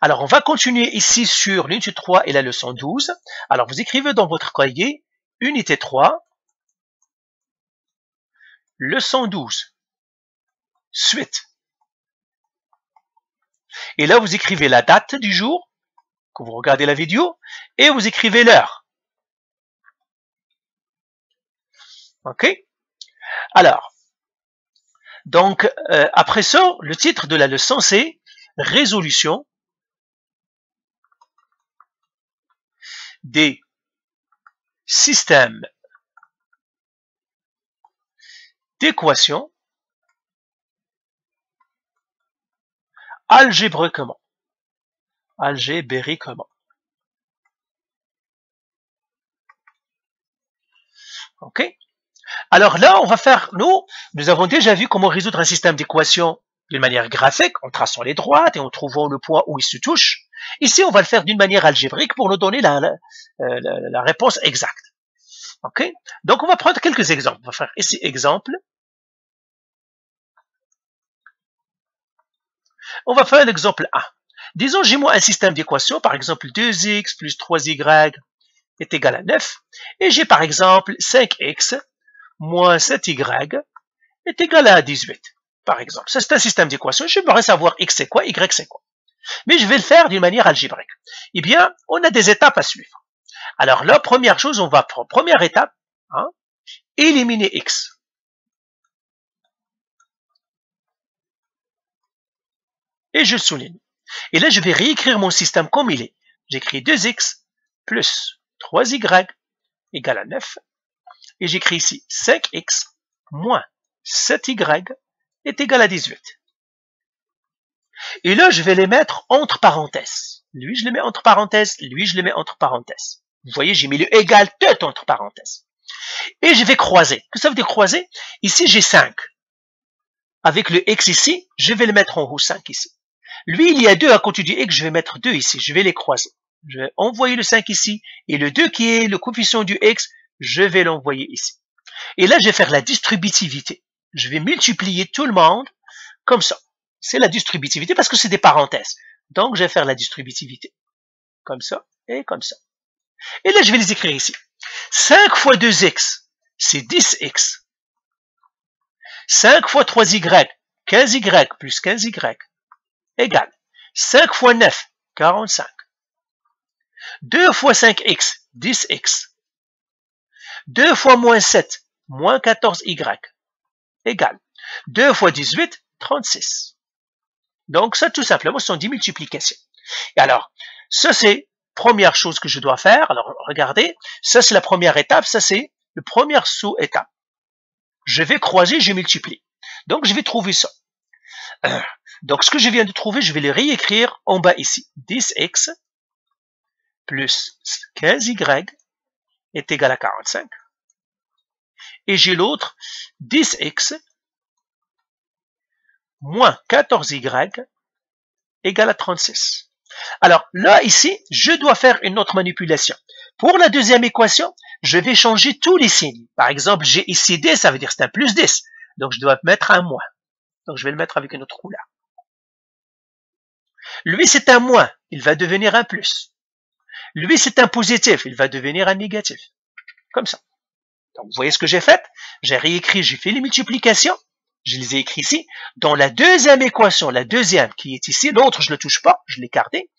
Alors, on va continuer ici sur l'unité 3 et la leçon 12. Alors, vous écrivez dans votre cahier, unité 3, leçon 12, suite. Et là, vous écrivez la date du jour, que vous regardez la vidéo, et vous écrivez l'heure. OK? Alors, donc, après ça, le titre de la leçon, c'est « Résolution des systèmes d'équations algébriquement. » Algébriquement. OK? Alors là, on va faire, nous avons déjà vu comment résoudre un système d'équations d'une manière graphique, en traçant les droites et en trouvant le point où ils se touchent. Ici, on va le faire d'une manière algébrique pour nous donner la réponse exacte. OK? Donc, on va prendre quelques exemples. On va faire ici exemple. On va faire l'exemple 1. Disons, j'ai moi un système d'équations, par exemple 2x plus 3y est égal à 9. Et j'ai par exemple 5x moins 7y est égal à 18. Par exemple, ça c'est un système d'équations. J'aimerais savoir x c'est quoi, y c'est quoi. Mais je vais le faire d'une manière algébrique. Eh bien, on a des étapes à suivre. Alors la première chose, on va prendre, première étape, éliminer x. Et je souligne. Et là, je vais réécrire mon système comme il est. J'écris 2x plus 3y égale à 9. Et j'écris ici 5x moins 7y est égal à 18. Et là, je vais les mettre entre parenthèses. Lui, je les mets entre parenthèses. Lui, je les mets entre parenthèses. Vous voyez, j'ai mis le égal tout entre parenthèses. Et je vais croiser. Qu'est-ce que ça veut dire croiser? Ici, j'ai 5. Avec le x ici, je vais le mettre en haut, 5 ici. Lui, il y a 2 à côté du x, je vais mettre 2 ici. Je vais les croiser. Je vais envoyer le 5 ici. Et le 2 qui est le coefficient du x, je vais l'envoyer ici. Et là, je vais faire la distributivité. Je vais multiplier tout le monde comme ça. C'est la distributivité parce que c'est des parenthèses. Donc, je vais faire la distributivité. Comme ça et comme ça. Et là, je vais les écrire ici. 5 fois 2x, c'est 10x. 5 fois 3y, 15y plus 15y, égale 5 fois 9, 45. 2 fois 5x, 10x. 2 fois moins 7, moins 14y, égale 2 fois 18, 36. Donc, ça, tout simplement, ce sont des multiplications. Et alors, ça, c'est première chose que je dois faire. Alors, regardez, ça, c'est la première étape. Ça, c'est la première sous-étape. Je vais croiser, je multiplie. Donc, je vais trouver ça. Donc, ce que je viens de trouver, je vais le réécrire en bas ici. 10x plus 15y est égal à 45. Et j'ai l'autre, 10x moins 14y égale à 36. Alors là, ici, je dois faire une autre manipulation. Pour la deuxième équation, je vais changer tous les signes. Par exemple, j'ai ici 10, ça veut dire que c'est un plus 10. Donc, je dois mettre un moins. Donc, je vais le mettre avec une autre couleur. Lui, c'est un moins. Il va devenir un plus. Lui, c'est un positif. Il va devenir un négatif. Comme ça. Donc, vous voyez ce que j'ai fait? J'ai réécrit, j'ai fait les multiplications. Je les ai écrits ici. Dans la deuxième équation, la deuxième qui est ici, l'autre, je ne le touche pas, je l'ai gardé.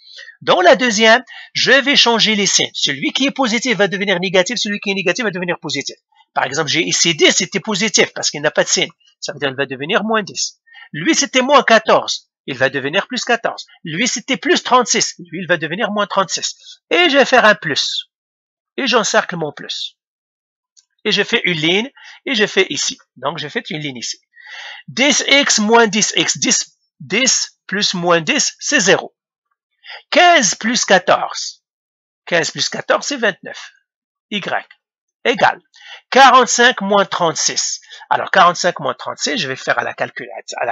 Dans la deuxième, je vais changer les signes. Celui qui est positif va devenir négatif, celui qui est négatif va devenir positif. Par exemple, j'ai ici 10, c'était positif parce qu'il n'a pas de signe. Ça veut dire qu'il va devenir moins 10. Lui, c'était moins 14. Il va devenir plus 14. Lui, c'était plus 36. Lui, il va devenir moins 36. Et je vais faire un plus. Et j'encercle mon plus. Et je fais une ligne, et je fais ici. Donc, je fais une ligne ici. 10x moins 10x, 10 plus moins 10, c'est 0. 15 plus 14. 15 plus 14, c'est 29. Y égale 45 moins 36. Alors, 45 moins 36, je vais faire à la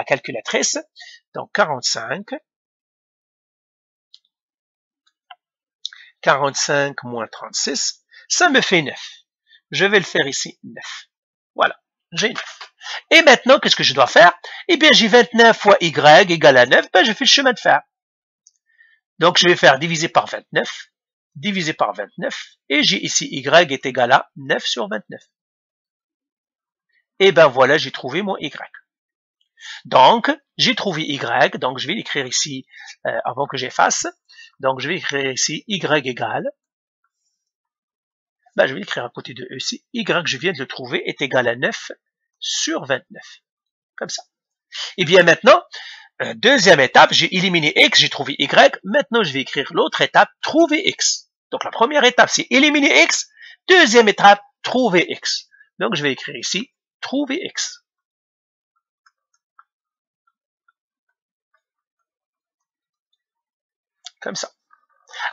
calculatrice. Donc, 45 moins 36, ça me fait 9. Je vais le faire ici, 9. Voilà, j'ai 9. Et maintenant, qu'est-ce que je dois faire? Eh bien, j'ai 29 fois y égale à 9, ben, je fais le chemin de fer. Donc, je vais faire diviser par 29, divisé par 29, et j'ai ici y est égal à 9 sur 29. Et ben voilà, j'ai trouvé mon y. Donc, j'ai trouvé y, donc je vais l'écrire ici avant que j'efface. Donc, je vais écrire ici y égale, ben, je vais l'écrire à côté de e ici, y, je viens de le trouver, est égal à 9 sur 29. Comme ça. Et bien maintenant, deuxième étape, j'ai éliminé x, j'ai trouvé y. Maintenant, je vais écrire l'autre étape, trouver x. Donc, la première étape, c'est éliminer x. Deuxième étape, trouver x. Donc, je vais écrire ici, trouver x. Comme ça.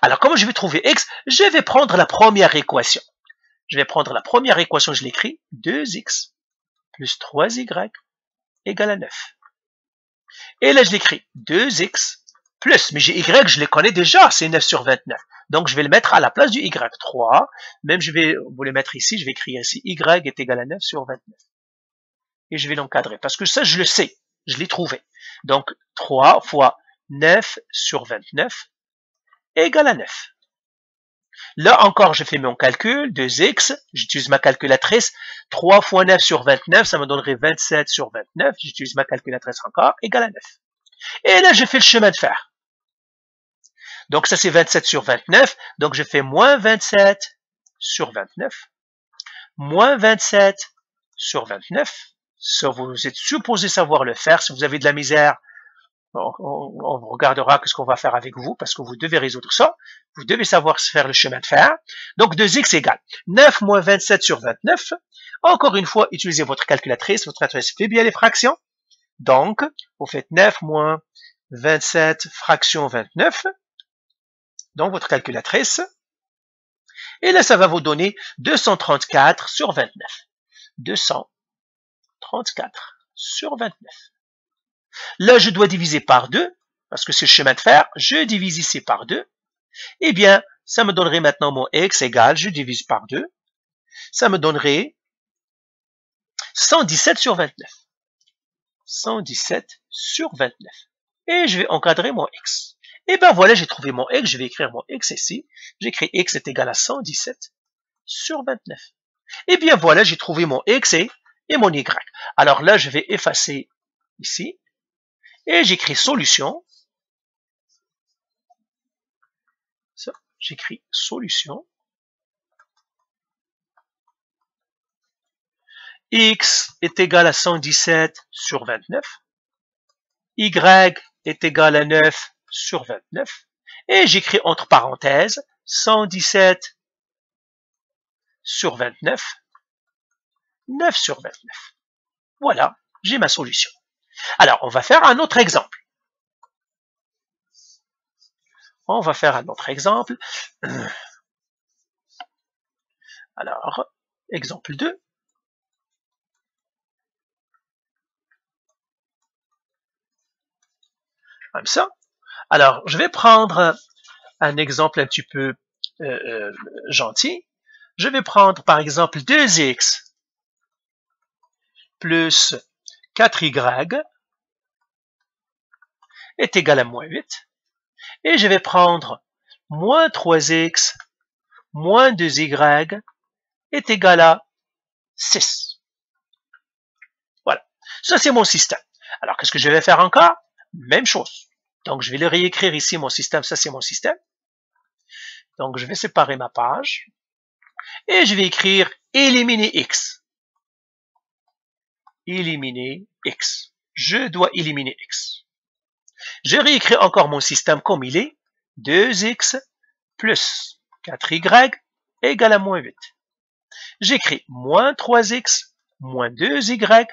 Alors, comment je vais trouver x? Je vais prendre la première équation. Je vais prendre la première équation, je l'écris, 2x plus 3y égale à 9. Et là, je l'écris 2x plus, mais j'ai y, je les connais déjà, c'est 9 sur 29. Donc, je vais le mettre à la place du y, 3. Même, je vais vous le mettre ici, je vais écrire ici, y est égal à 9 sur 29. Et je vais l'encadrer, parce que ça, je le sais, je l'ai trouvé. Donc, 3 fois 9 sur 29 égale à 9. Là encore, je fais mon calcul, 2x, j'utilise ma calculatrice, 3 fois 9 sur 29, ça me donnerait 27 sur 29, j'utilise ma calculatrice encore, égale à 9. Et là, je fais le chemin de fer. Donc ça, c'est 27 sur 29, donc je fais moins 27 sur 29, moins 27 sur 29, ça, vous êtes supposé savoir le faire, si vous avez de la misère, on regardera ce qu'on va faire avec vous, parce que vous devez résoudre ça. Vous devez savoir faire le chemin de fer. Donc, 2x égale 9 moins 27 sur 29. Encore une fois, utilisez votre calculatrice. Votre calculatrice fait bien les fractions. Donc, vous faites 9 moins 27 fraction 29. Donc, votre calculatrice. Et là, ça va vous donner 234 sur 29. 234 sur 29. Là, je dois diviser par 2, parce que c'est le chemin de fer. Je divise ici par 2. Eh bien, ça me donnerait maintenant mon x égale, je divise par 2. Ça me donnerait 117 sur 29. 117 sur 29. Et je vais encadrer mon x. Et ben voilà, j'ai trouvé mon x. Je vais écrire mon x ici. J'écris x est égal à 117 sur 29. Et bien voilà, j'ai trouvé mon x et mon y. Alors là, je vais effacer ici. Et j'écris solution. J'écris solution. X est égal à 117 sur 29. Y est égal à 9 sur 29. Et j'écris entre parenthèses 117 sur 29. 9 sur 29. Voilà, j'ai ma solution. Alors, on va faire un autre exemple. On va faire un autre exemple. Alors, exemple 2. Comme ça. Alors, je vais prendre un exemple un petit peu gentil. Je vais prendre par exemple 2x plus 4y est égal à moins 8. Et je vais prendre moins 3x moins 2y est égal à 6. Voilà. Ça, c'est mon système. Alors, qu'est-ce que je vais faire encore? Même chose. Donc, je vais le réécrire ici, mon système. Ça, c'est mon système. Donc, je vais séparer ma page. Et je vais écrire éliminer x. Éliminer x. Je dois éliminer x. Je réécris encore mon système comme il est. 2x plus 4y égale à moins 8. J'écris moins 3x moins 2y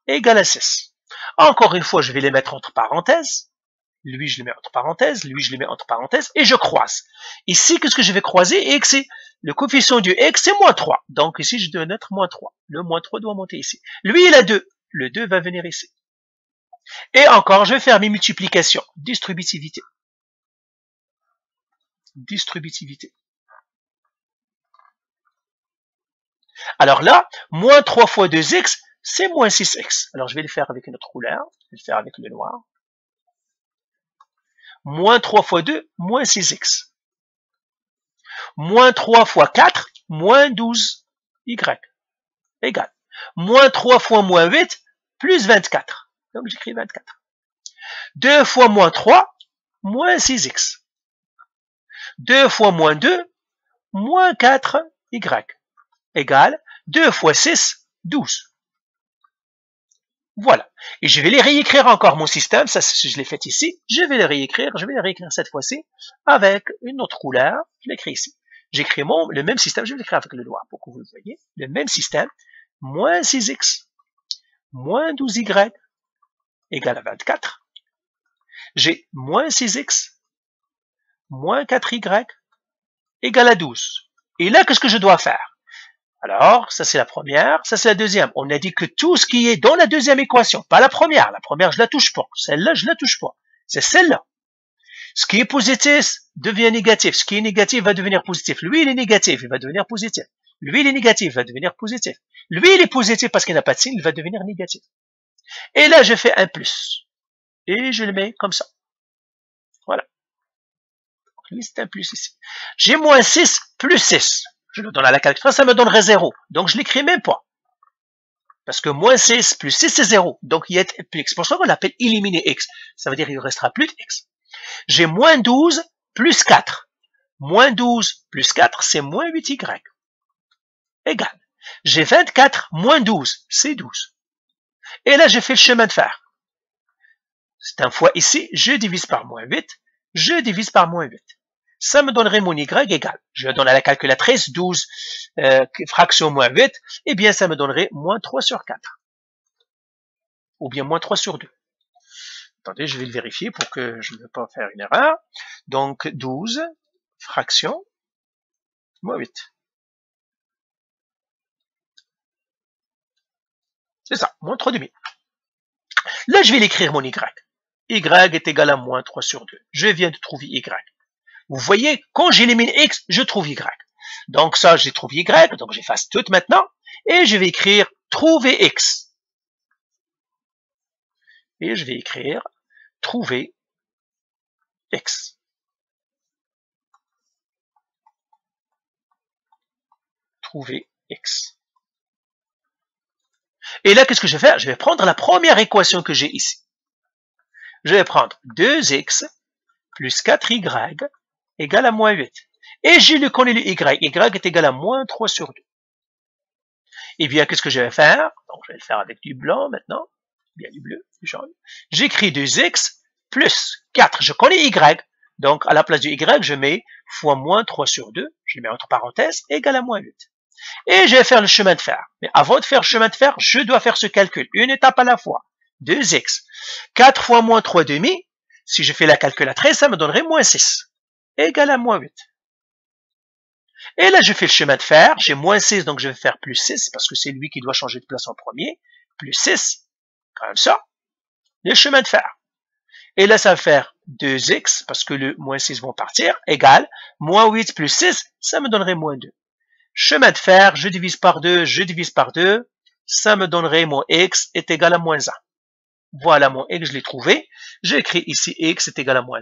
égale à 6. Encore une fois, je vais les mettre entre parenthèses. Lui, je le mets entre parenthèses. Lui, je le mets entre parenthèses. Et je croise. Ici, qu'est-ce que je vais croiser? X, le coefficient du x, c'est moins 3. Donc ici, je dois mettre moins 3. Le moins 3 doit monter ici. Lui, il a 2. Le 2 va venir ici. Et encore, je vais faire mes multiplications. Distributivité. Distributivité. Alors là, moins 3 fois 2x, c'est moins 6x. Alors je vais le faire avec une autre couleur. Je vais le faire avec le noir. moins 3 fois 2, moins 6x. Moins 3 fois 4, moins 12y, égale. Moins 3 fois moins 8, plus 24. Donc j'écris 24. 2 fois moins 3, moins 6x. 2 fois moins 2, moins 4y, égale 2 fois 6, 12. Voilà. Et je vais les réécrire encore mon système, ça je l'ai fait ici. Je vais les réécrire cette fois-ci avec une autre couleur. Je l'écris ici. J'écris le même système, je vais l'écrire avec le doigt pour que vous le voyez. Le même système, moins 6x, moins 12y, égale à 24. J'ai moins 6x, moins 4y, égale à 12. Et là, qu'est-ce que je dois faire? Alors, ça c'est la première, ça c'est la deuxième. On a dit que tout ce qui est dans la deuxième équation, pas la première je la touche pas. Celle-là, je la touche pas. C'est celle-là. Ce qui est positif devient négatif. Ce qui est négatif va devenir positif. Lui, il est négatif, il va devenir positif. Lui, il est négatif, il va devenir positif. Lui, il est positif parce qu'il n'a pas de signe, il va devenir négatif. Et là, je fais un plus. Et je le mets comme ça. Voilà. Donc, lui, c'est un plus ici. J'ai moins 6 plus 6. Je le donne à la calculatrice, ça me donnerait 0. Donc, je l'écris même pas. Parce que moins 6 plus 6, c'est 0. Donc, il y a plus x. Pour ça, on l'appelle éliminer x. Ça veut dire qu'il ne restera plus de x. J'ai moins 12 plus 4. Moins 12 plus 4, c'est moins 8y. Égal. J'ai 24 moins 12, c'est 12. Et là, j'ai fait le chemin de fer. C'est un fois ici, je divise par moins 8, je divise par moins 8. Ça me donnerait mon y égal. Je donne à la calculatrice 12 fraction moins 8, et bien ça me donnerait moins 3 sur 4. Ou bien moins 3 sur 2. Attendez, je vais le vérifier pour que je ne vais pas faire une erreur. Donc 12 fraction moins 8. C'est ça, moins 3 demi. Là, je vais l'écrire mon y. Y est égal à moins 3 sur 2. Je viens de trouver y. Vous voyez, quand j'élimine x, je trouve y. Donc ça, j'ai trouvé y, donc j'efface tout maintenant, et je vais écrire trouver x. Et je vais écrire trouver x. Trouver x. Et là, qu'est-ce que je vais faire? Je vais prendre la première équation que j'ai ici. Je vais prendre 2x plus 4y égale à moins 8. Et je le connais le y. Y est égal à moins 3 sur 2. Et bien, qu'est-ce que je vais faire? Donc, je vais le faire avec du blanc maintenant. Bien du bleu, du jaune. J'écris 2x plus 4. Je connais y. Donc, à la place du y, je mets fois moins 3 sur 2. Je le mets entre parenthèses, égal à moins 8. Et je vais faire le chemin de fer. Mais avant de faire le chemin de fer, je dois faire ce calcul. Une étape à la fois. 2x. 4 fois moins 3 demi. Si je fais la calculatrice, ça me donnerait moins 6. Égal à moins 8. Et là, je fais le chemin de fer. J'ai moins 6, donc je vais faire plus 6, parce que c'est lui qui doit changer de place en premier. Plus 6, comme ça. Le chemin de fer. Et là, ça va faire 2x, parce que le moins 6 vont partir, égal. Moins 8 plus 6, ça me donnerait moins 2. Chemin de fer, je divise par 2, je divise par 2. Ça me donnerait mon x est égal à moins 1. Voilà mon x, je l'ai trouvé. J'écris ici x est égal à moins 1.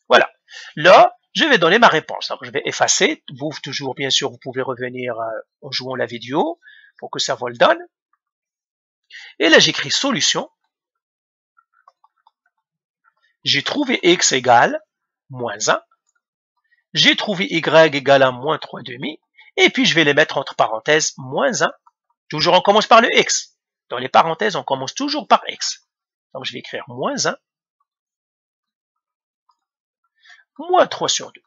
Voilà. Là, je vais donner ma réponse. Donc, je vais effacer. Vous, toujours, bien sûr, vous pouvez revenir en jouant la vidéo pour que ça vous le donne. Et là, j'écris solution. J'ai trouvé x égale moins 1. J'ai trouvé y égale à moins 3 demi. Et puis, je vais les mettre entre parenthèses moins 1. Toujours, on commence par le x. Dans les parenthèses, on commence toujours par x. Donc, je vais écrire moins 1. Moins 3 sur 2.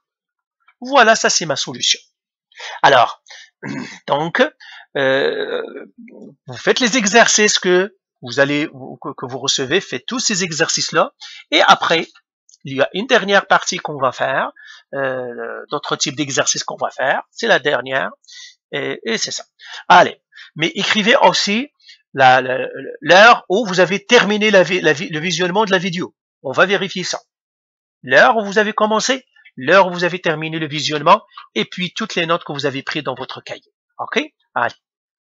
Voilà, ça c'est ma solution. Alors, donc, vous faites les exercices que vous recevez, faites tous ces exercices-là, et après, il y a une dernière partie qu'on va faire, d'autres types d'exercices qu'on va faire, c'est la dernière, et c'est ça. Allez, mais écrivez aussi l'heure où vous avez terminé le visionnement de la vidéo. On va vérifier ça. L'heure où vous avez commencé, l'heure où vous avez terminé le visionnement, et puis toutes les notes que vous avez prises dans votre cahier. OK? Allez.